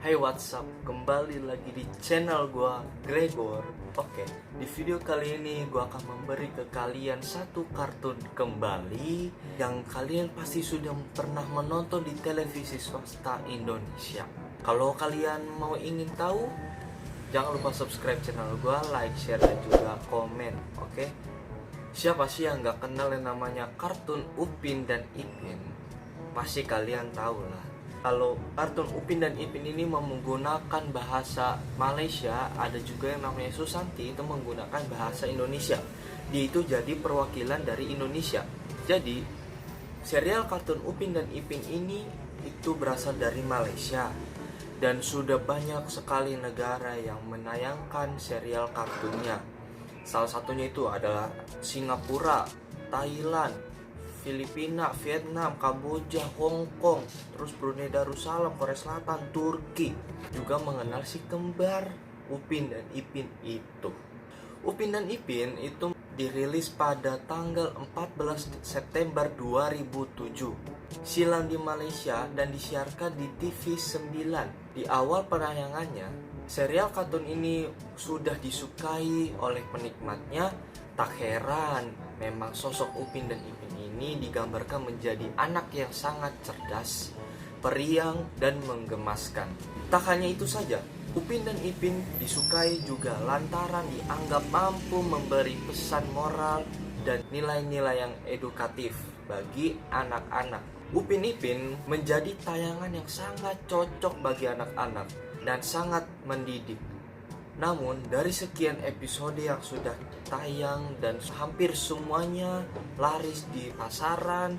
Hey, what's up? Kembali lagi di channel gua, Gregor. Oke, di video kali ini gua akan memberi ke kalian satu kartun kembali yang kalian pasti sudah pernah menonton di televisi swasta Indonesia. Kalau kalian mau ingin tahu, jangan lupa subscribe channel gua, like, share, dan juga komen. Oke? Siapa sih yang gak kenal yang namanya kartun Upin dan Ipin? Pasti kalian tahu lah. Kalau kartun Upin dan Ipin ini menggunakan bahasa Malaysia, ada juga yang namanya Susanti itu menggunakan bahasa Indonesia. Dia itu jadi perwakilan dari Indonesia. Jadi serial kartun Upin dan Ipin ini itu berasal dari Malaysia, dan sudah banyak sekali negara yang menayangkan serial kartunnya. Salah satunya itu adalah Singapura, Thailand, Filipina, Vietnam, Kamboja, Hong Kong, terus Brunei Darussalam, Korea Selatan, Turki. Juga mengenal si kembar Upin dan Ipin itu. Upin dan Ipin itu dirilis pada tanggal 14 September 2007. Silang di Malaysia dan disiarkan di TV 9. Di awal penayangannya, serial kartun ini sudah disukai oleh penikmatnya. Tak heran, memang sosok Upin dan Ipin ini digambarkan menjadi anak yang sangat cerdas, periang, dan menggemaskan. Tak hanya itu saja, Upin dan Ipin disukai juga lantaran dianggap mampu memberi pesan moral dan nilai-nilai yang edukatif bagi anak-anak. Upin Ipin menjadi tayangan yang sangat cocok bagi anak-anak dan sangat mendidik. Namun dari sekian episode yang sudah tayang dan hampir semuanya laris di pasaran,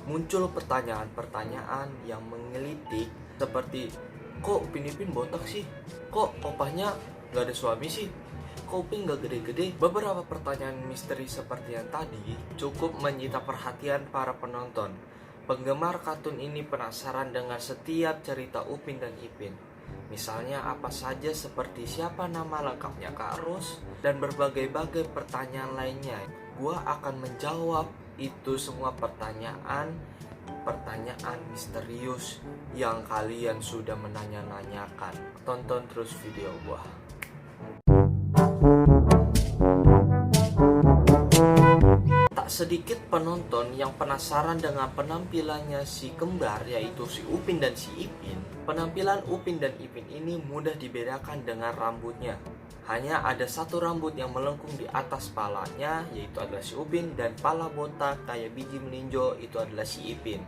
muncul pertanyaan-pertanyaan yang menggelitik seperti, kok Upin Ipin botak sih? Kok opahnya gak ada suami sih? Kok Upin gak gede-gede? Beberapa pertanyaan misteri seperti yang tadi cukup menyita perhatian para penonton. Penggemar kartun ini penasaran dengan setiap cerita Upin dan Ipin. Misalnya apa saja seperti siapa nama lengkapnya Kak Ros dan berbagai-bagai pertanyaan lainnya. Gua akan menjawab itu semua pertanyaan misterius yang kalian sudah menanya-nanyakan. Tonton terus video gua. Tak sedikit penonton yang penasaran dengan penampilannya si kembar, yaitu si Upin dan si Ipin. Penampilan Upin dan Ipin ini mudah dibedakan dengan rambutnya. Hanya ada satu rambut yang melengkung di atas palanya, yaitu adalah si Upin, dan pala botak kayak biji melinjo itu adalah si Ipin.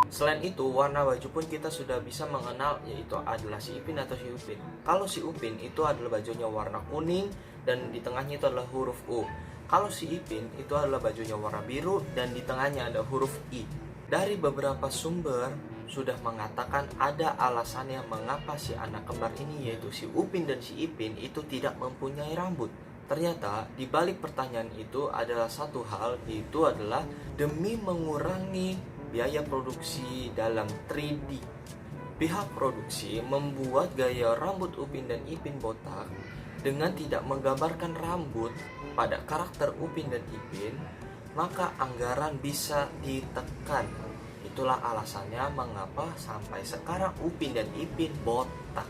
Selain itu, warna baju pun kita sudah bisa mengenal, yaitu adalah si Ipin atau si Upin. Kalau si Upin itu adalah bajunya warna kuning dan di tengahnya itu adalah huruf U. Kalau si Ipin itu adalah bajunya warna biru dan di tengahnya ada huruf I. Dari beberapa sumber sudah mengatakan ada alasannya mengapa si anak kembar ini, yaitu si Upin dan si Ipin, itu tidak mempunyai rambut. Ternyata di balik pertanyaan itu adalah satu hal, yaitu adalah demi mengurangi biaya produksi dalam 3D. Pihak produksi membuat gaya rambut Upin dan Ipin botak dengan tidak menggambarkan rambut pada karakter Upin dan Ipin, maka anggaran bisa ditekan. Itulah alasannya mengapa sampai sekarang Upin dan Ipin botak.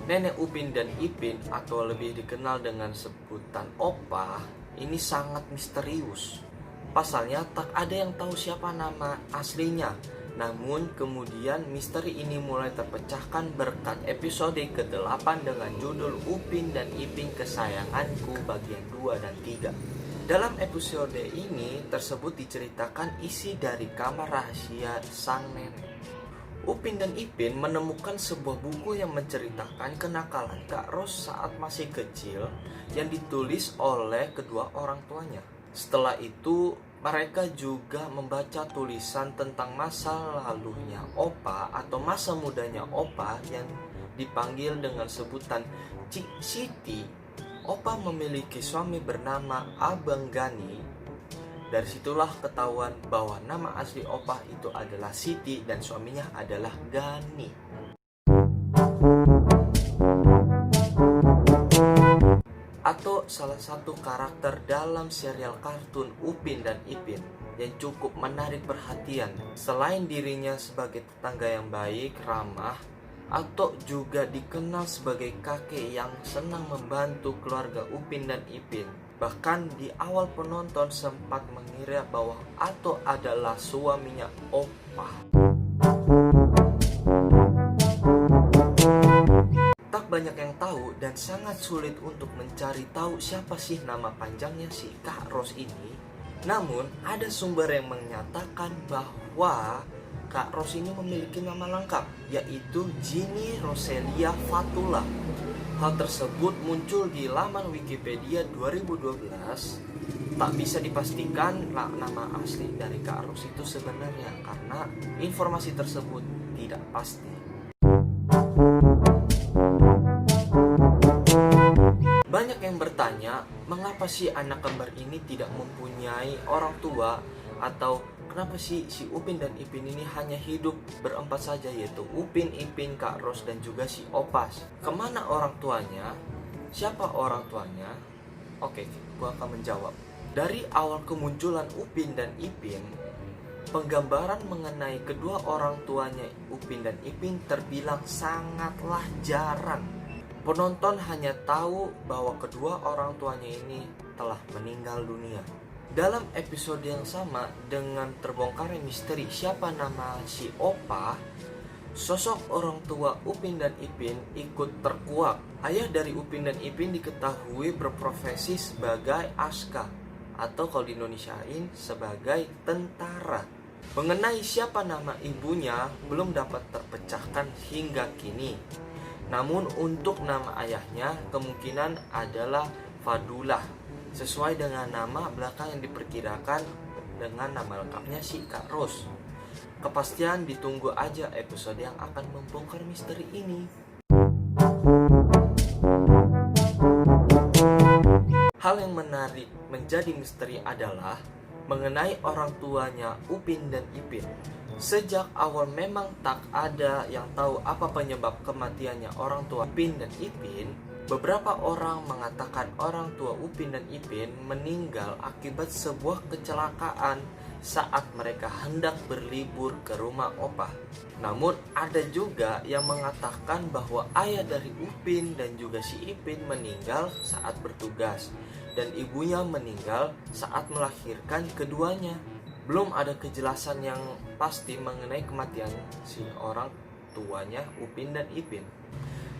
Nenek Upin dan Ipin atau lebih dikenal dengan sebutan Opa ini sangat misterius. Pasalnya tak ada yang tahu siapa nama aslinya. Namun kemudian misteri ini mulai terpecahkan berkat episode ke-8 dengan judul Upin dan Ipin Kesayanganku bagian 2 dan 3. Dalam episode ini tersebut diceritakan isi dari kamar rahasia sang nenek. Upin dan Ipin menemukan sebuah buku yang menceritakan kenakalan Kak Ros saat masih kecil yang ditulis oleh kedua orang tuanya. Setelah itu mereka juga membaca tulisan tentang masa lalunya Opa atau masa mudanya Opa yang dipanggil dengan sebutan Cik Siti. Opa memiliki suami bernama Abang Gani. Dari situlah ketahuan bahwa nama asli Opa itu adalah Siti dan suaminya adalah Gani. Atau salah satu karakter dalam serial kartun Upin dan Ipin. yang cukup menarik perhatian. Selain dirinya sebagai tetangga yang baik, ramah, atau juga dikenal sebagai kakek yang senang membantu keluarga Upin dan Ipin. Bahkan di awal penonton sempat mengira bahwa Ato adalah suaminya Opa. Tak banyak yang tahu dan sangat sulit untuk mencari tahu siapa sih nama panjangnya si Kak Ros ini. Namun ada sumber yang menyatakan bahwa Kak Ros ini memiliki nama lengkap, yaitu Ginny Roselia Fatullah. Hal tersebut muncul di laman Wikipedia 2012. Tak bisa dipastikan nama asli dari Kak Ros itu sebenarnya karena informasi tersebut tidak pasti. Banyak yang bertanya, mengapa sih anak kembar ini tidak mempunyai orang tua, atau kenapa sih si Upin dan Ipin ini hanya hidup berempat saja, yaitu Upin, Ipin, Kak Ros, dan juga si Opas. Kemana orang tuanya? Siapa orang tuanya? Oke, gua akan menjawab. Dari awal kemunculan Upin dan Ipin, penggambaran mengenai kedua orang tuanya Upin dan Ipin terbilang sangatlah jarang. Penonton hanya tahu bahwa kedua orang tuanya ini telah meninggal dunia. Dalam episode yang sama dengan terbongkarnya misteri siapa nama si Opa, sosok orang tua Upin dan Ipin ikut terkuak. Ayah dari Upin dan Ipin diketahui berprofesi sebagai aska, atau kalau di Indonesiain sebagai tentara. Mengenai siapa nama ibunya belum dapat terpecahkan hingga kini. Namun untuk nama ayahnya kemungkinan adalah Fadullah, sesuai dengan nama belakang yang diperkirakan dengan nama lengkapnya si Kak Ros. Kepastian ditunggu aja episode yang akan membongkar misteri ini. Hal yang menarik menjadi misteri adalah mengenai orang tuanya Upin dan Ipin. Sejak awal memang tak ada yang tahu apa penyebab kematiannya orang tua Upin dan Ipin. Beberapa orang mengatakan orang tua Upin dan Ipin meninggal akibat sebuah kecelakaan saat mereka hendak berlibur ke rumah Opa. Namun ada juga yang mengatakan bahwa ayah dari Upin dan juga si Ipin meninggal saat bertugas dan ibunya meninggal saat melahirkan keduanya. Belum ada kejelasan yang pasti mengenai kematian si orang tuanya Upin dan Ipin.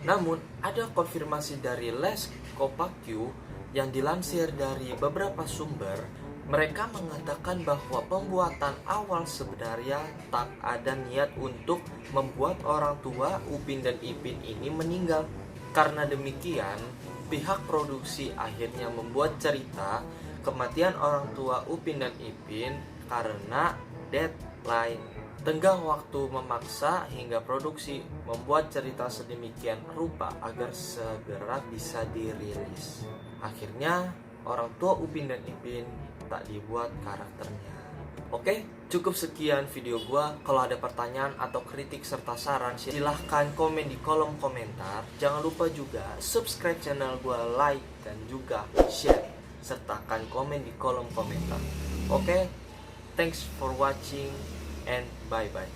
Namun ada konfirmasi dari Les Kopakyu yang dilansir dari beberapa sumber. Mereka mengatakan bahwa pembuatan awal sebenarnya tak ada niat untuk membuat orang tua Upin dan Ipin ini meninggal. Karena demikian, pihak produksi akhirnya membuat cerita kematian orang tua Upin dan Ipin karena deadline. Tenggang waktu memaksa hingga produksi membuat cerita sedemikian rupa agar segera bisa dirilis. Akhirnya orang tua Upin dan Ipin tak dibuat karakternya. Oke, cukup sekian video gua. Kalau ada pertanyaan atau kritik serta saran, silahkan komen di kolom komentar. Jangan lupa juga subscribe channel gua, like dan juga share, sertakan komen di kolom komentar. Oke, thanks for watching and bye-bye.